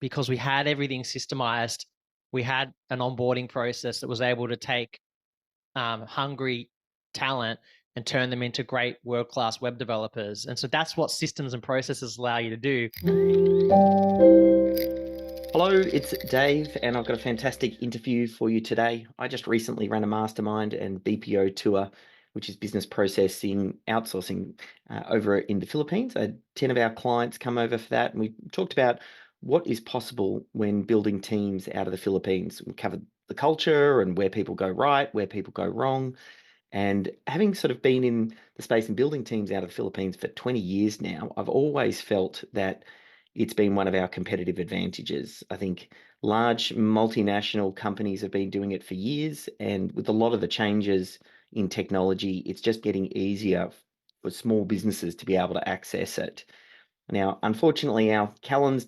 because we had everything systemized. We had an onboarding process that was able to take hungry talent and turn them into great world-class web developers. And so that's what systems and processes allow you to do. Hello, it's Dave, and I've got a fantastic interview for you today. I just recently ran a mastermind and BPO tour, which is business processing outsourcing over in the Philippines. I had 10 of our clients come over for that, and we talked about what is possible when building teams out of the Philippines. We covered the culture and where people go right, where people go wrong. And having sort of been in the space and building teams out of the Philippines for 20 years now, I've always felt that it's been one of our competitive advantages. I think large multinational companies have been doing it for years, and with a lot of the changes in technology, it's just getting easier for small businesses to be able to access it. Now, unfortunately, our calendars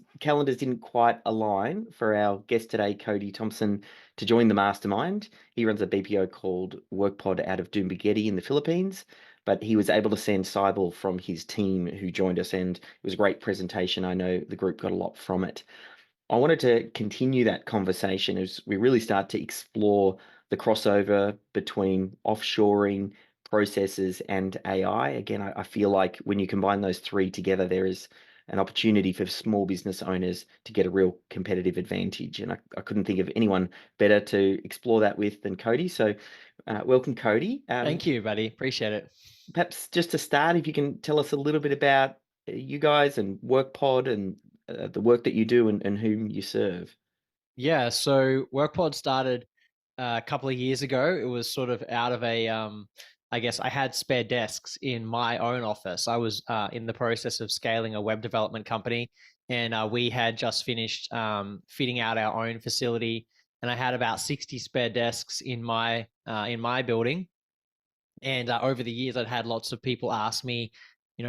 didn't quite align for our guest today, Kody Thompson, to join the mastermind. He runs a BPO called Wrkpod out of Dumbageti in the Philippines, but he was able to send Cybel from his team who joined us, and it was a great presentation. I know the group got a lot from it. I wanted to continue that conversation as we really start to explore the crossover between offshoring processes and AI. Again, I feel like when you combine those three together, there is an opportunity for small business owners to get a real competitive advantage. And I couldn't think of anyone better to explore that with than Kody. So, welcome, Kody. Thank you, buddy. Appreciate it. Perhaps just to start, if you can tell us a little bit about you guys and WorkPod and the work that you do and whom you serve. Yeah, so Wrkpod started a couple of years ago. It was sort of out of I guess I had spare desks in my own office. I was in the process of scaling a web development company, and we had just finished fitting out our own facility, and I had about 60 spare desks in my building. And over the years, I'd had lots of people ask me,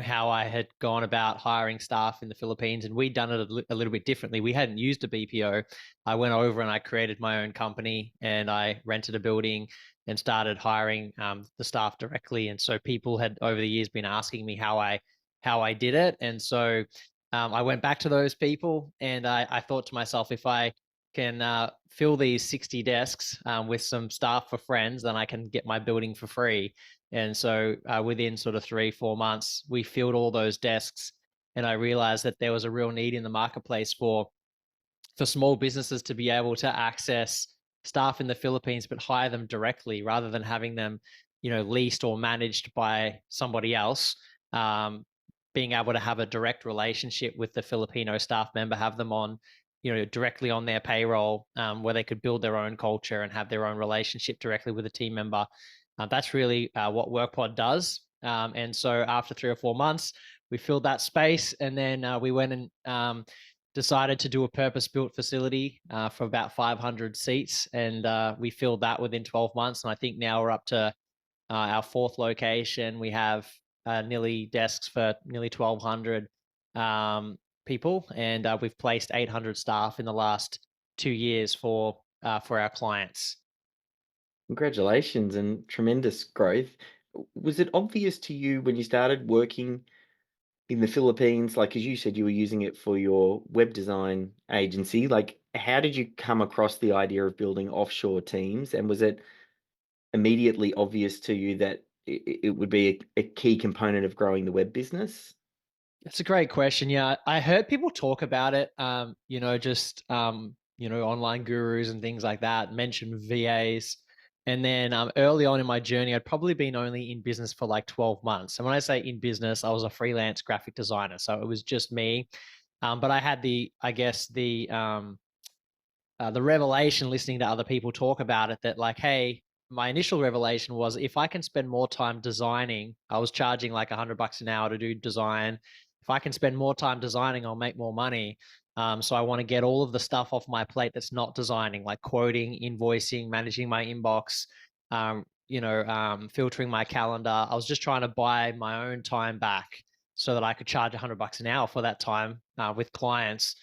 how I had gone about hiring staff in the Philippines, and we'd done it a little bit differently. We hadn't used a BPO. I went over and I created my own company, and I rented a building and started hiring the staff directly. And so people had over the years been asking me how I did it, and so I went back to those people, and I thought to myself, if I can fill these 60 desks with some staff for friends, then I can get my building for free. And so within sort of 3, 4 months, we filled all those desks. And I realized that there was a real need in the marketplace for small businesses to be able to access staff in the Philippines, but hire them directly rather than having them, leased or managed by somebody else. Being able to have a direct relationship with the Filipino staff member, have them on, directly on their payroll, where they could build their own culture and have their own relationship directly with a team member. That's really what Wrkpod does. And so after 3 or 4 months, we filled that space, and then we went and decided to do a purpose-built facility for about 500 seats, and we filled that within 12 months. And I think now we're up to our fourth location. We have nearly desks for nearly 1,200 people, and we've placed 800 staff in the last 2 years for our clients. Congratulations and tremendous growth. Was it obvious to you when you started working in the Philippines, like as you said, you were using it for your web design agency? Like, how did you come across the idea of building offshore teams? And was it immediately obvious to you that it would be a key component of growing the web business? That's a great question. Yeah, I heard people talk about it. Just online gurus and things like that mention VAs. And then early on in my journey, I'd probably been only in business for like 12 months. And when I say in business, I was a freelance graphic designer, so it was just me. But I had I guess, the revelation listening to other people talk about it, that like, hey, my initial revelation was, if I can spend more time designing, I was charging like $100 an hour to do design. If I can spend more time designing, I'll make more money. So I want to get all of the stuff off my plate that's not designing, like quoting, invoicing, managing my inbox, filtering my calendar. I was just trying to buy my own time back so that I could charge $100 an hour for that time with clients.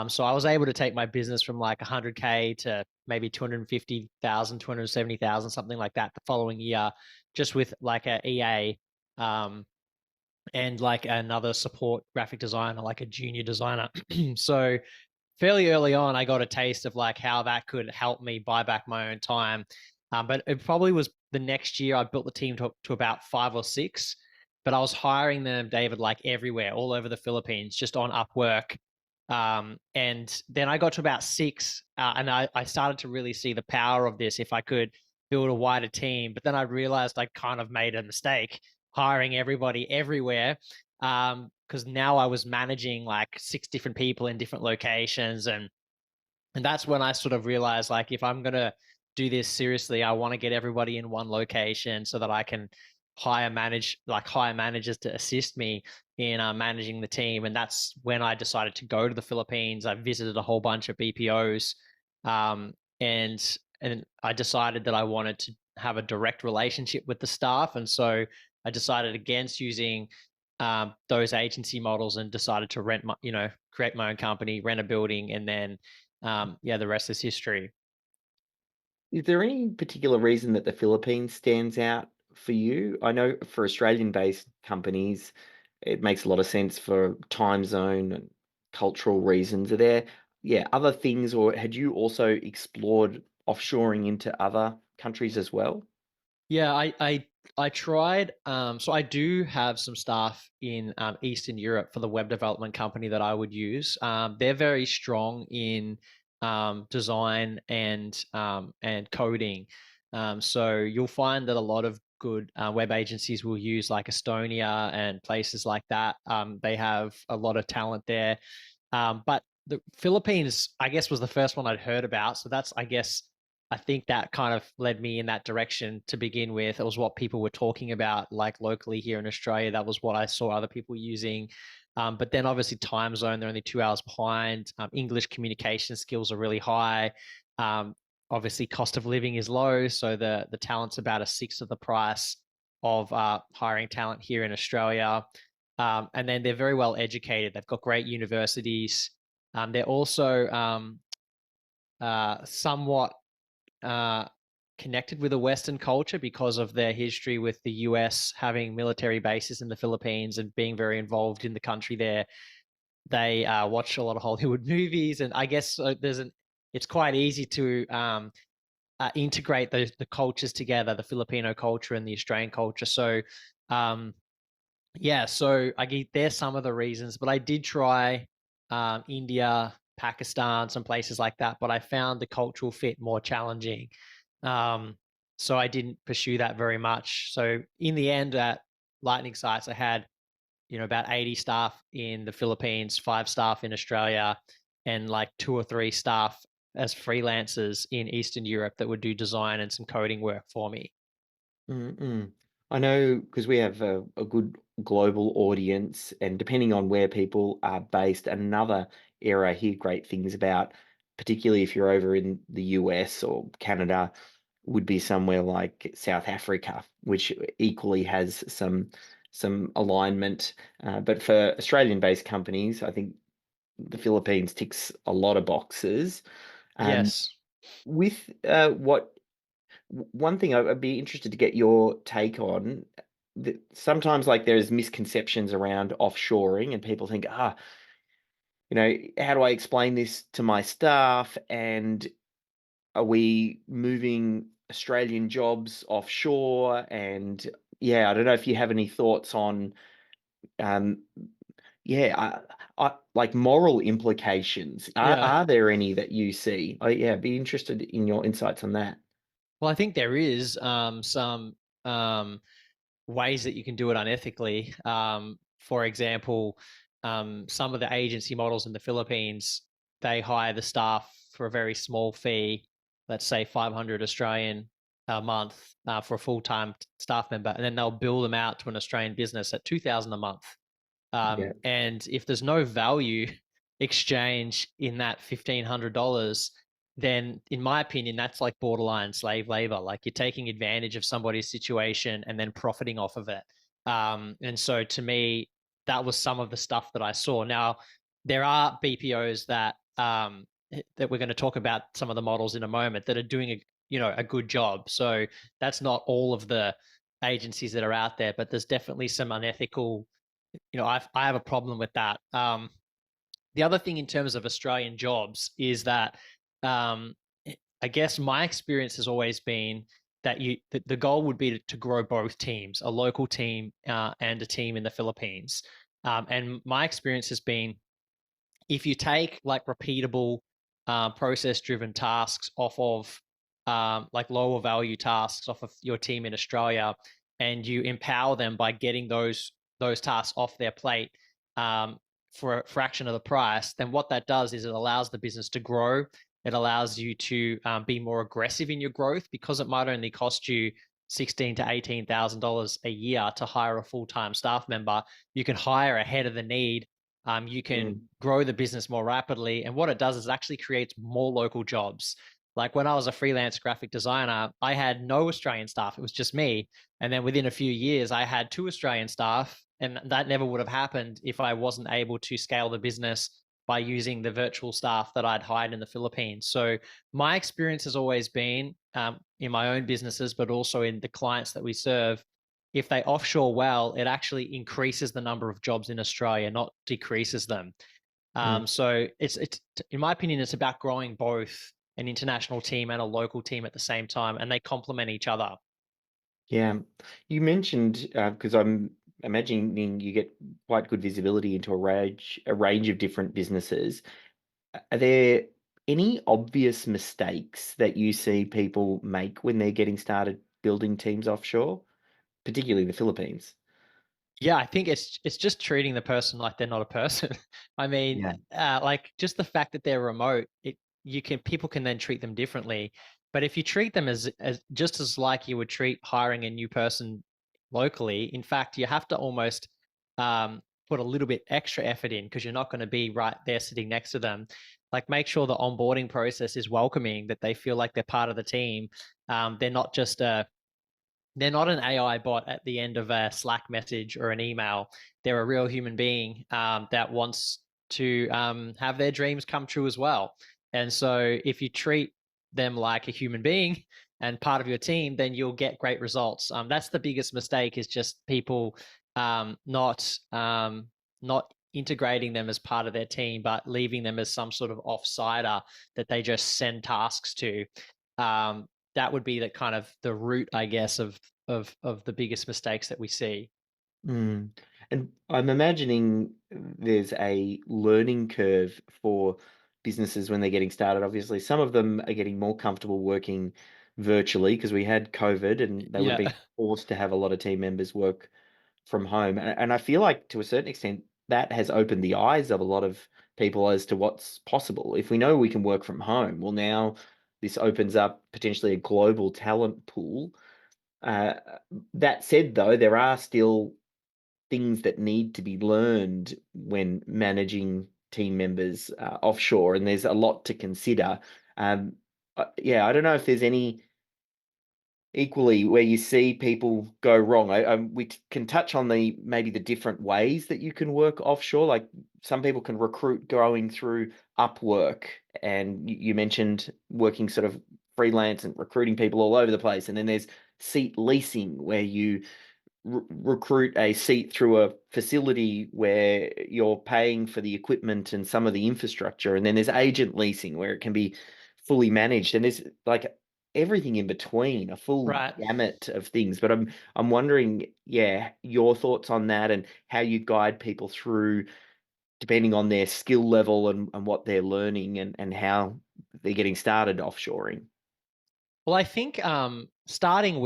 So I was able to take my business from like 100K to maybe 250,000, 270,000, something like that the following year, just with like a EA, and like another support graphic designer, like a junior designer. So fairly early on, I got a taste of like how that could help me buy back my own time. But it probably was the next year I built the team to about 5 or 6. But I was hiring them, David, like everywhere, all over the Philippines, just on Upwork. And then I got to about 6, and I started to really see the power of this if I could build a wider team. But then I realized I kind of made a mistake hiring everybody everywhere, because now I was managing like 6 different people in different locations, and that's when I sort of realized, like, if I'm gonna do this seriously, I want to get everybody in one location so that I can hire managers to assist me in managing the team. And that's when I decided to go to the Philippines. I visited a whole bunch of BPOs, and I decided that I wanted to have a direct relationship with the staff, and so I decided against using those agency models and decided to create my own company, rent a building, and then the rest is history. Is there any particular reason that the Philippines stands out for you? I know for Australian-based companies, it makes a lot of sense for time zone and cultural reasons. Are there, yeah, other things, or had you also explored offshoring into other countries as well? Yeah, I tried. So I do have some staff in Eastern Europe for the web development company that I would use. They're very strong in design and coding. So you'll find that a lot of good web agencies will use like Estonia and places like that. They have a lot of talent there. But the Philippines, I guess, was the first one I'd heard about. So that's, I guess, I think that kind of led me in that direction to begin with. It was what people were talking about, like locally here in Australia. That was what I saw other people using. But then obviously time zone, they're only 2 hours behind. English communication skills are really high. Um, Obviously cost of living is low. So the talent's about a sixth of the price of hiring talent here in Australia. And then they're very well educated. They've got great universities. They're also somewhat uh, connected with a Western culture because of their history with the US having military bases in the Philippines and being very involved in the country there. They watch a lot of Hollywood movies, and I guess it's quite easy to integrate the cultures together, the Filipino culture and the Australian culture. So um, yeah, so I get there's some of the reasons, but I did try India, Pakistan, some places like that, but I found the cultural fit more challenging. Um, so I didn't pursue that very much. So in the end, at Lightning Sites, I had about 80 staff in the Philippines, 5 staff in Australia, and like 2 or 3 staff as freelancers in Eastern Europe that would do design and some coding work for me. Mm-mm. I know because we have a good global audience, and depending on where people are based, another area I hear great things about, particularly if you're over in the US or Canada, would be somewhere like South Africa, which equally has some alignment. But for Australian-based companies, I think the Philippines ticks a lot of boxes. Um, Yes. with what one thing I'd be interested to get your take on. Sometimes, like, there's misconceptions around offshoring, and people think, how do I explain this to my staff? And are we moving Australian jobs offshore? And yeah, I don't know if you have any thoughts on, um, yeah, like moral implications. Yeah. Are there any that you see? Yeah, be interested in your insights on that. Well, I think there is some um, ways that you can do it unethically. For example, some of the agency models in the Philippines, they hire the staff for a very small fee, let's say 500 Australian a month for a full-time staff member, and then they'll bill them out to an Australian business at 2,000 a month. Yeah. And if there's no value exchange in that $1,500, then in my opinion, that's like borderline slave labor. Like you're taking advantage of somebody's situation and then profiting off of it. And so to me, that was some of the stuff that I saw. Now, there are BPOs that we're going to talk about some of the models in a moment that are doing a good job. So that's not all of the agencies that are out there, but there's definitely some unethical. I have a problem with that. the other thing in terms of Australian jobs is that um, I guess my experience has always been that the goal would be to grow both teams, a local team and a team in the Philippines. And my experience has been if you take like repeatable process driven tasks off of like lower value tasks off of your team in Australia, and you empower them by getting those tasks off their plate for a fraction of the price, then what that does is it allows the business to grow. It allows you to be more aggressive in your growth because it might only cost you $16,000 to $18,000 a year to hire a full-time staff member. You can hire ahead of the need. You can grow the business more rapidly. And what it does is it actually creates more local jobs. Like when I was a freelance graphic designer, I had no Australian staff. It was just me. And then within a few years, I had 2 Australian staff. And that never would have happened if I wasn't able to scale the business by using the virtual staff that I'd hired in the Philippines. So my experience has always been in my own businesses, but also in the clients that we serve, if they offshore well, it actually increases the number of jobs in Australia, not decreases them. Mm. So it's in my opinion, it's about growing both an international team and a local team at the same time, and they complement each other. Yeah, you mentioned because I'm imagining you get quite good visibility into a range of different businesses. Are there any obvious mistakes that you see people make when they're getting started building teams offshore, particularly the Philippines? Yeah, I think it's just treating the person like they're not a person. I mean, Yeah. like just the fact that they're remote, people can then treat them differently. But if you treat them as just as like you would treat hiring a new person locally, in fact, you have to almost put a little bit extra effort in because you're not going to be right there sitting next to them. Like make sure the onboarding process is welcoming, that they feel like they're part of the team. They're not just a they're not an AI bot at the end of a Slack message or an email. They're a real human being that wants to have their dreams come true as well. And so if you treat them like a human being and part of your team, then you'll get great results. That's the biggest mistake is just people not integrating them as part of their team, but leaving them as some sort of offsider that they just send tasks to. Um, that would be the kind of the root, I guess, of the biggest mistakes that we see. Mm. And I'm imagining there's a learning curve for businesses when they're getting started. Obviously, some of them are getting more comfortable working virtually because we had COVID and they would have Yeah. been forced to have a lot of team members work from home. And I feel like to a certain extent, that has opened the eyes of a lot of people as to what's possible. If we know we can work from home, well, now this opens up potentially a global talent pool. Uh, that said, though, there are still things that need to be learned when managing team members offshore, and there's a lot to consider. Yeah, I don't know if there's any equally where you see people go wrong. We can touch on maybe the different ways that you can work offshore. Like some people can recruit going through Upwork, and you mentioned working sort of freelance and recruiting people all over the place. And then there's seat leasing, where you recruit a seat through a facility where you're paying for the equipment and some of the infrastructure. And then there's agent leasing where it can be fully managed. And there's like everything in between, a full Right. gamut of things. But I'm wondering, yeah, your thoughts on that and how you guide people through depending on their skill level and what they're learning and how they're getting started offshoring. Well, I think starting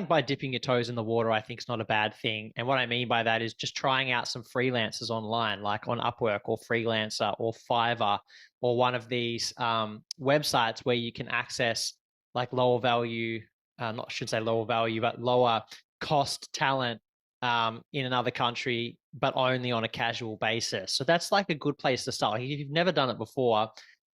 by dipping your toes in the water, I think is not a bad thing. And what I mean by that is just trying out some freelancers online, like on Upwork or Freelancer or Fiverr or one of these websites where you can access like lower value, not I should say lower value, but lower cost talent in another country, but only on a casual basis. So that's like a good place to start. If you've never done it before,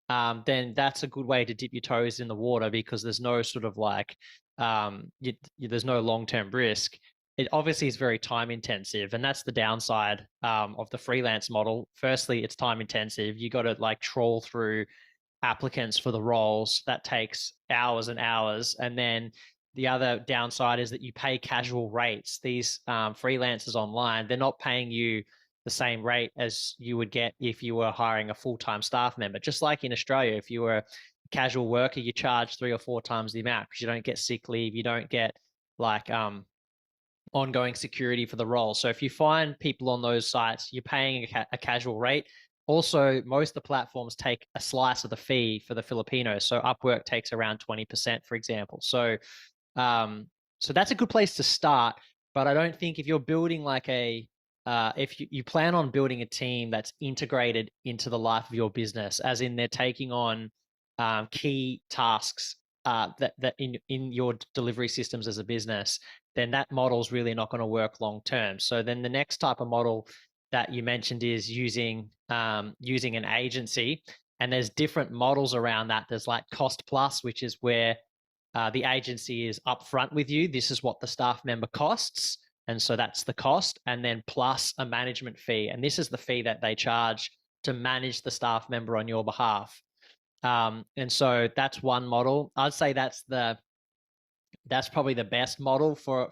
then that's a good way to dip your toes in the water because there's no sort of like there's no long-term risk. It obviously is very time intensive, and that's the downside of the freelance model. Firstly, it's time intensive. You got to like trawl through applicants for the roles. That takes hours and hours. And then the other downside is that you pay casual rates. These freelancers online, they're not paying you the same rate as you would get if you were hiring a full-time staff member. Just like in Australia, if you were a casual worker, you charge 3 or 4 times the amount because you don't get sick leave, you don't get like ongoing security for the role. So if you find people on those sites, you're paying a casual rate. Also, most of the platforms take a slice of the fee for the Filipinos. So Upwork takes around 20%, for example. Um, so that's a good place to start. But I don't think if you're building like if you plan on building a team that's integrated into the life of your business, as in they're taking on key tasks that in your delivery systems as a business, then that model is really not going to work long term. So then the next type of model that you mentioned is using an agency, and there's different models around that. There's like cost plus, which is where the agency is upfront with you. This is what the staff member costs, and so that's the cost, and then plus a management fee, and this is the fee that they charge to manage the staff member on your behalf. And so that's one model. I'd say that's probably the best model for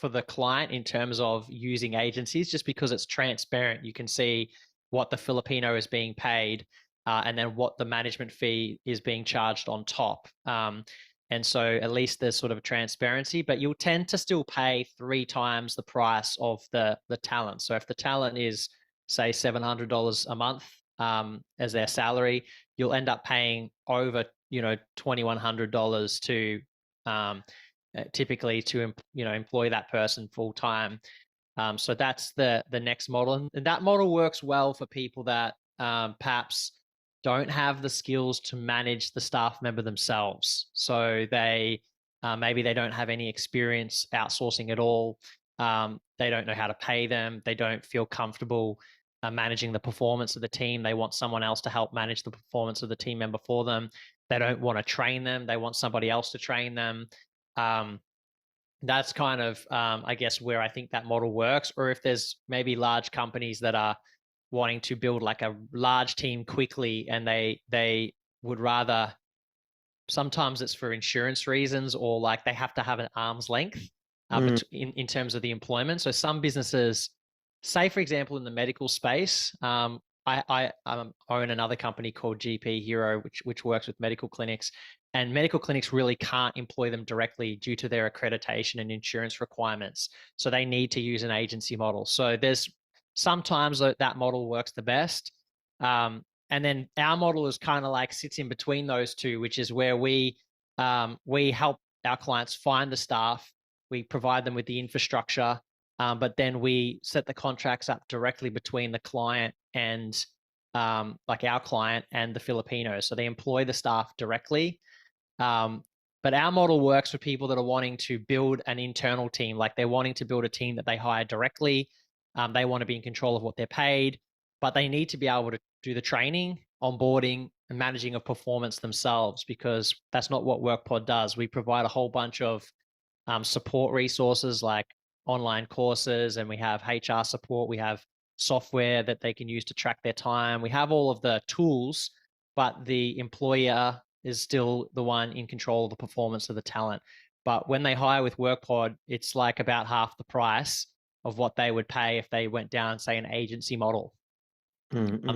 the client in terms of using agencies, just because it's transparent. You can see what the Filipino is being paid, and then what the management fee is being charged on top. And so at least there's sort of transparency, but you'll tend to still pay 3 times the price of the talent. So if the talent is, say, $700 a month as their salary, you'll end up paying over $2,100 to typically to employ that person full time. So that's the next model, and that model works well for people that perhaps don't have the skills to manage the staff member themselves. So they maybe they don't have any experience outsourcing at all. They don't know how to pay them. They don't feel comfortable managing the performance of the team. They want someone else to help manage the performance of the team member for them. They don't want to train them. They want somebody else to train them. That's kind of, I guess, where I think that model works. Or if there's maybe large companies that are wanting to build like a large team quickly, and they would rather, sometimes it's for insurance reasons, or like they have to have an arm's length in terms of the employment. So some businesses, say for example in the medical space, I own another company called GP Hero, which works with medical clinics, and medical clinics really can't employ them directly due to their accreditation and insurance requirements. So they need to use an agency model. So there's sometimes that model works the best. And then our model is kind of like sits in between those two, which is where we help our clients find the staff, we provide them with the infrastructure, but then we set the contracts up directly between the client and like our client and the Filipinos. So they employ the staff directly. But our model works for people that are wanting to build an internal team, like they're wanting to build a team that they hire directly. They want to be in control of what they're paid, but they need to be able to do the training, onboarding, and managing of performance themselves, because that's not what Wrkpod does. We provide a whole bunch of support resources like online courses, and we have HR support. We have software that they can use to track their time. We have all of the tools, but the employer is still the one in control of the performance of the talent. But when they hire with Wrkpod, it's like about half the price of what they would pay if they went down, say, an agency model.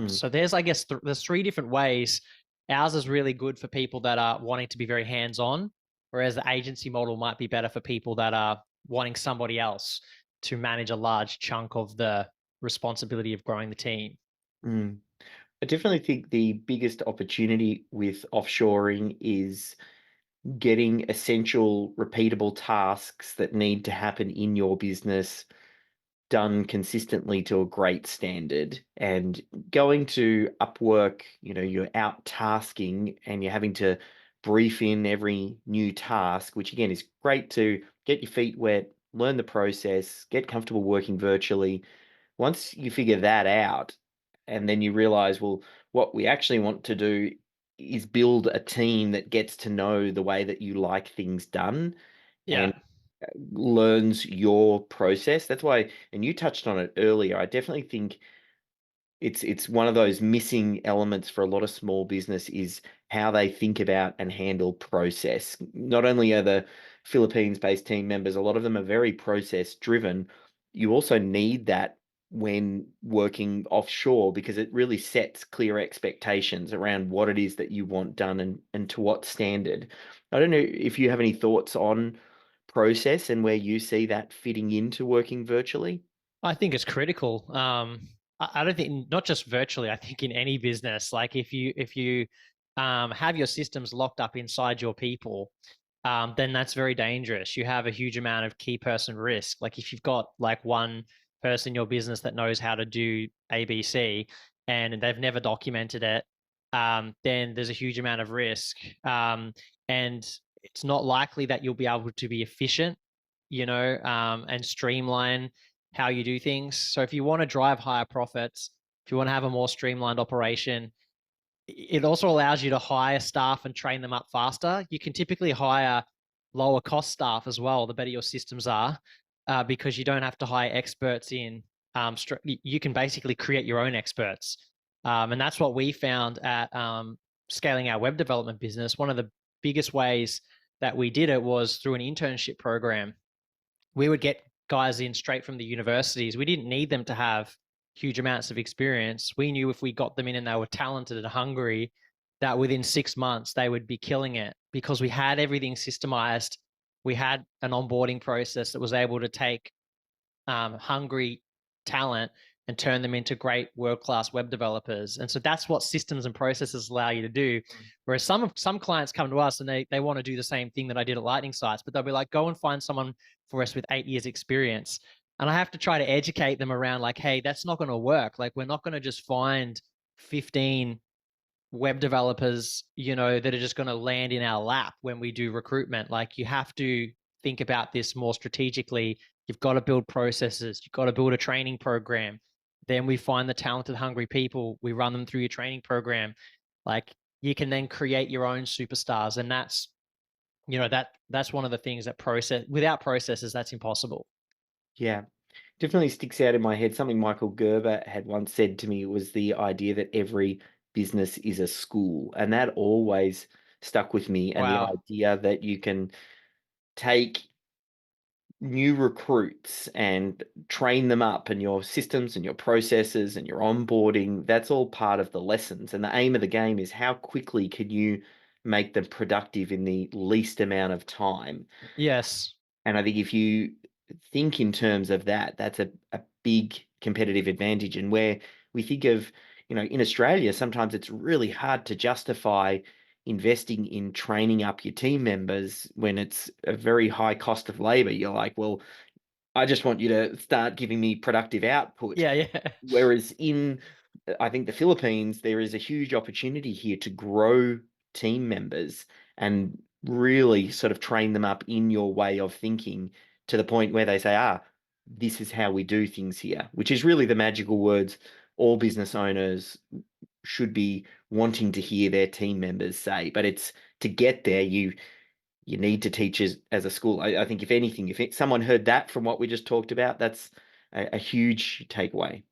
So there's, I guess, there's 3 different ways. Ours is really good for people that are wanting to be very hands-on, whereas the agency model might be better for people that are wanting somebody else to manage a large chunk of the responsibility of growing the team. I definitely think the biggest opportunity with offshoring is getting essential, repeatable tasks that need to happen in your business done consistently to a great standard. And going to Upwork, you're out tasking and you're having to brief in every new task, which again is great to get your feet wet, learn the process, get comfortable working virtually. Once you figure that out, and then you realize, well, what we actually want to do is build a team that gets to know the way that you like things done and learns your process. That's why, and you touched on it earlier, I definitely think it's one of those missing elements for a lot of small business is how they think about and handle process. Not only are the Philippines-based team members, a lot of them are very process driven. You also need that when working offshore, because it really sets clear expectations around what it is that you want done and to what standard. I don't know if you have any thoughts on process and where you see that fitting into working virtually. I think it's critical. I don't think not just virtually. I think in any business, like if you have your systems locked up inside your people, then that's very dangerous. You have a huge amount of key person risk. Like if you've got like one person in your business that knows how to do ABC and they've never documented it, then there's a huge amount of risk. And it's not likely that you'll be able to be efficient, and streamline how you do things. So if you want to drive higher profits, if you want to have a more streamlined operation, it also allows you to hire staff and train them up faster. You can typically hire lower cost staff as well, the better your systems are, because you don't have to hire experts in. You can basically create your own experts. And that's what we found at scaling our web development business. One of the biggest ways that we did it was through an internship program. We would get guys in straight from the universities. We didn't need them to have huge amounts of experience. We knew if we got them in and they were talented and hungry, that within 6 months they would be killing it because we had everything systemized. We had an onboarding process that was able to take hungry talent and turn them into great world-class web developers. And so that's what systems and processes allow you to do. Whereas some clients come to us and they want to do the same thing that I did at Lightning Sites, but they'll be like, go and find someone for us with 8 years experience. And I have to try to educate them around like, hey, that's not going to work. Like we're not going to just find 15 web developers, that are just going to land in our lap when we do recruitment. Like you have to think about this more strategically. You've got to build processes. You've got to build a training program. Then we find the talented, hungry people. We run them through your training program. Like you can then create your own superstars. And that's one of the things that without processes, that's impossible. Yeah, definitely sticks out in my head. Something Michael Gerber had once said to me was the idea that every business is a school. And that always stuck with me. And the Wow. idea that you can take new recruits and train them up, and your systems and your processes and your onboarding, that's all part of the lessons. And the aim of the game is how quickly can you make them productive in the least amount of time. Yes. And I think if you think in terms of that, that's a big competitive advantage. And where we think of, in Australia, sometimes it's really hard to justify investing in training up your team members when it's a very high cost of labor. You're like, well, I just want you to start giving me productive output. Yeah. Yeah. Whereas in, I think, the Philippines, there is a huge opportunity here to grow team members and really sort of train them up in your way of thinking to the point where they say, this is how we do things here, which is really the magical words all business owners should be wanting to hear their team members say. But it's to get there, you need to teach as a school. I think if anything, someone heard that from what we just talked about, that's a huge takeaway.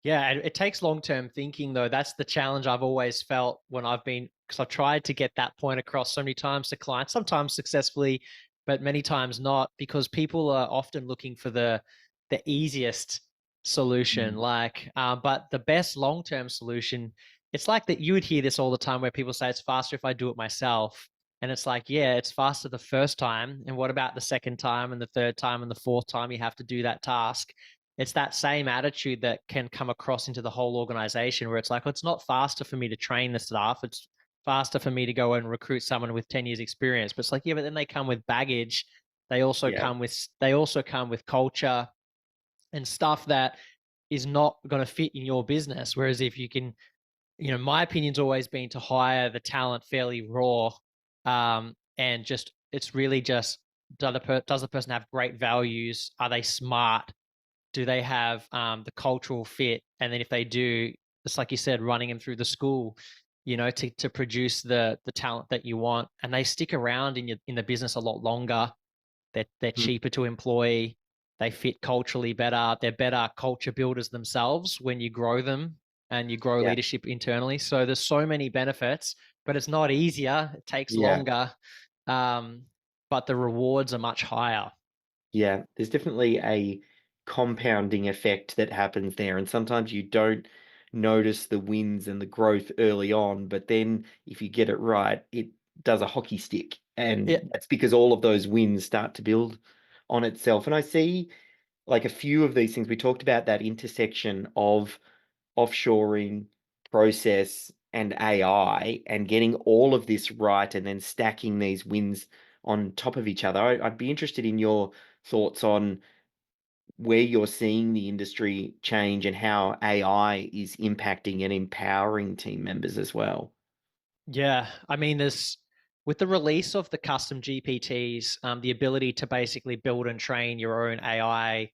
Yeah, it takes long-term thinking though. That's the challenge I've always felt when because I've tried to get that point across so many times to clients, sometimes successfully, but many times not, because people are often looking for the easiest solution. Mm. Like, but the best long-term solution, it's like that you would hear this all the time where people say it's faster if I do it myself. And it's like, yeah, it's faster the first time. And what about the second time and the third time and the fourth time you have to do that task? It's that same attitude that can come across into the whole organization where it's like, well, it's not faster for me to train the staff. It's faster for me to go and recruit someone with 10 years experience. But it's like, yeah, but then they come with baggage. Yeah, They also come with culture and stuff that is not going to fit in your business. Whereas if you can, my opinion's always been to hire the talent fairly raw. And just, it's really just, does the person have great values? Are they smart? Do they have the cultural fit? And then if they do, it's like you said, running them through the school, to produce the talent that you want, and they stick around in the business a lot longer. They're mm, cheaper to employ. They fit culturally better. They're better culture builders themselves when you grow them and you grow yeah, leadership internally. So there's so many benefits, but it's not easier. It takes yeah, longer, but the rewards are much higher. yeah. There's definitely compounding effect that happens there. And sometimes you don't notice the wins and the growth early on, but then if you get it right, it does a hockey stick. Yeah, And that's because all of those wins start to build on itself. And I see like a few of these things. We talked about that intersection of offshoring, process, and AI, and getting all of this right and then stacking these wins on top of each other. I'd be interested in your thoughts on where you're seeing the industry change and how AI is impacting and empowering team members as well. yeah. I mean, there's with the release of the custom GPTs, the ability to basically build and train your own AI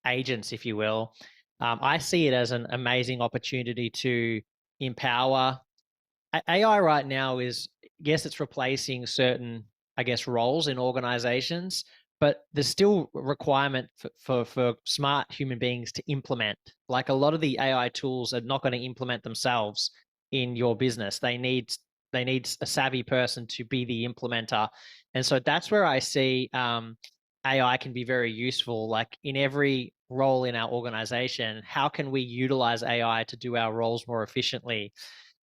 agents, if you will. I see it as an amazing opportunity to empower. AI right now is, yes, it's replacing certain, I guess, roles in organizations, but there's still a requirement for smart human beings to implement. Like a lot of the AI tools are not going to implement themselves in your business. They need a savvy person to be the implementer. And so that's where I see AI can be very useful. Like in every role in our organization, how can we utilize AI to do our roles more efficiently?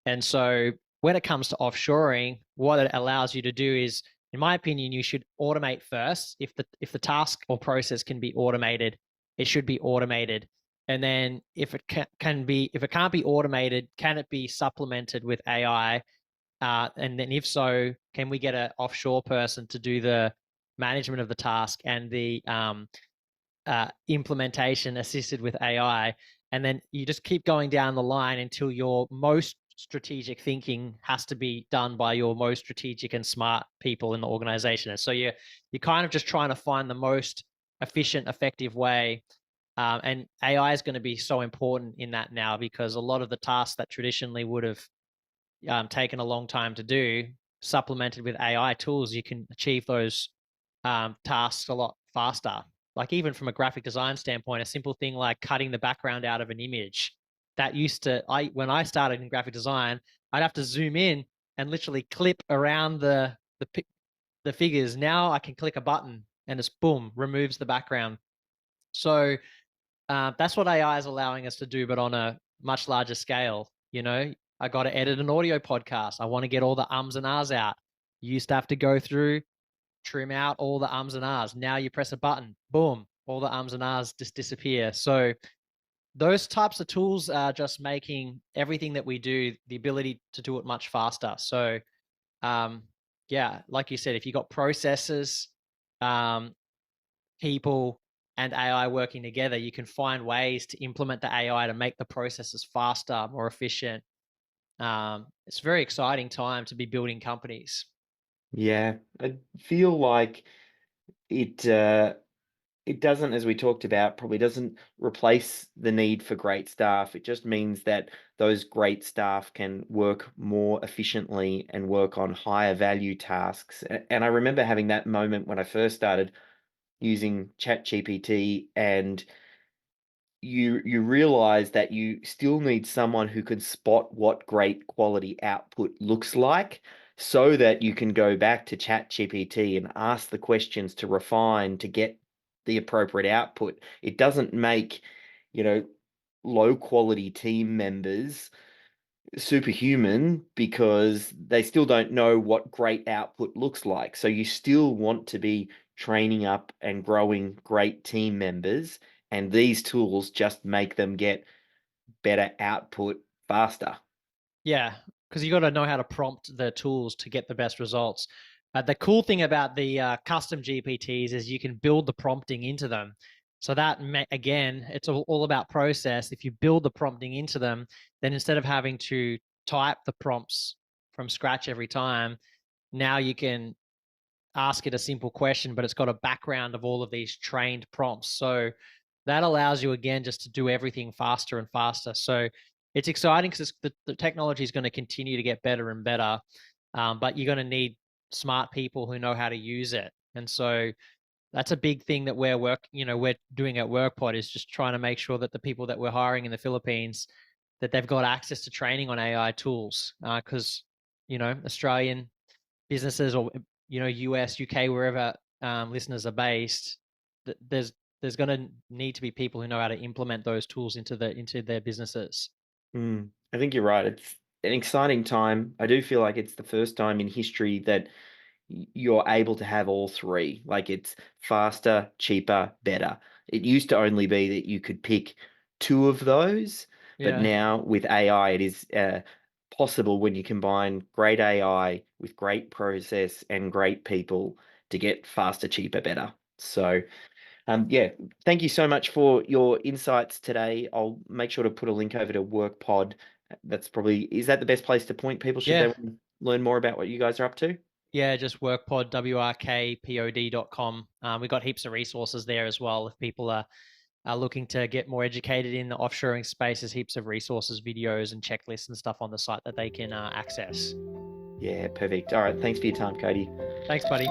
And so when it comes to offshoring, what it allows you to do is, in my opinion, you should automate first. If the task or process can be automated, it should be automated. And then if it if it can't be automated, can it be supplemented with AI? And then if so, can we get an offshore person to do the management of the task and the implementation assisted with AI? And then you just keep going down the line until your most strategic thinking has to be done by your most strategic and smart people in the organization. And so you're kind of just trying to find the most efficient, effective way. And AI is going to be so important in that now, because a lot of the tasks that traditionally would have taken a long time to do, supplemented with AI tools, you can achieve those tasks a lot faster. Like even from a graphic design standpoint, a simple thing like cutting the background out of an image, that used to, when I started in graphic design, I'd have to zoom in and literally clip around the figures. Now I can click a button and it's boom, removes the background. So that's what AI is allowing us to do, but on a much larger scale. I got to edit an audio podcast. I want to get all the ums and ahs out. You used to have to go through, trim out all the ums and ahs. Now you press a button, boom, all the ums and ahs just disappear. So those types of tools are just making everything that we do, the ability to do it much faster. So um, yeah, like you said, if you got processes, um, people, and AI working together, you can find ways to implement the AI to make the processes faster, more efficient. It's a very exciting time to be building companies. Yeah, I feel like it doesn't, as we talked about, probably doesn't replace the need for great staff. It just means that those great staff can work more efficiently and work on higher value tasks. And I remember having that moment when I first started using ChatGPT, and you realize that you still need someone who can spot what great quality output looks like, so that you can go back to ChatGPT and ask the questions to refine to get the appropriate output. It doesn't make, you know, low quality team members superhuman because they still don't know what great output looks like. So you still want to be training up and growing great team members, and these tools just make them get better output faster. Yeah, because you got to know how to prompt the tools to get the best results. The cool thing about the custom GPTs is you can build the prompting into them. So that, again, it's all about process. If you build the prompting into them, then instead of having to type the prompts from scratch every time, now you can ask it a simple question, but it's got a background of all of these trained prompts. So that allows you, again, just to do everything faster and faster. So it's exciting because the technology is going to continue to get better and better, but you're going to need smart people who know how to use it. And so that's a big thing that we're doing at Wrkpod, is just trying to make sure that the people that we're hiring in the Philippines, that they've got access to training on AI tools, because Australian businesses, or US, UK, wherever listeners are based, there's there's going to need to be people who know how to implement those tools into their businesses. I think you're right. It's an exciting time. I do feel like it's the first time in history that you're able to have all three. Like it's faster, cheaper, better. It used to only be that you could pick two of those, but Yeah. now with AI, it is possible when you combine great AI with great process and great people to get faster, cheaper, better. So, yeah, thank you so much for your insights today. I'll make sure to put a link over to Wrkpod. Is that the best place to point people should they Yeah. want to learn more about what you guys are up to? Yeah, just Wrkpod, Wrkpod.com. We've got heaps of resources there as well. If people are looking to get more educated in the offshoring space, there's heaps of resources, videos, and checklists and stuff on the site that they can access. Yeah, perfect. All right. Thanks for your time, Kody. Thanks, buddy.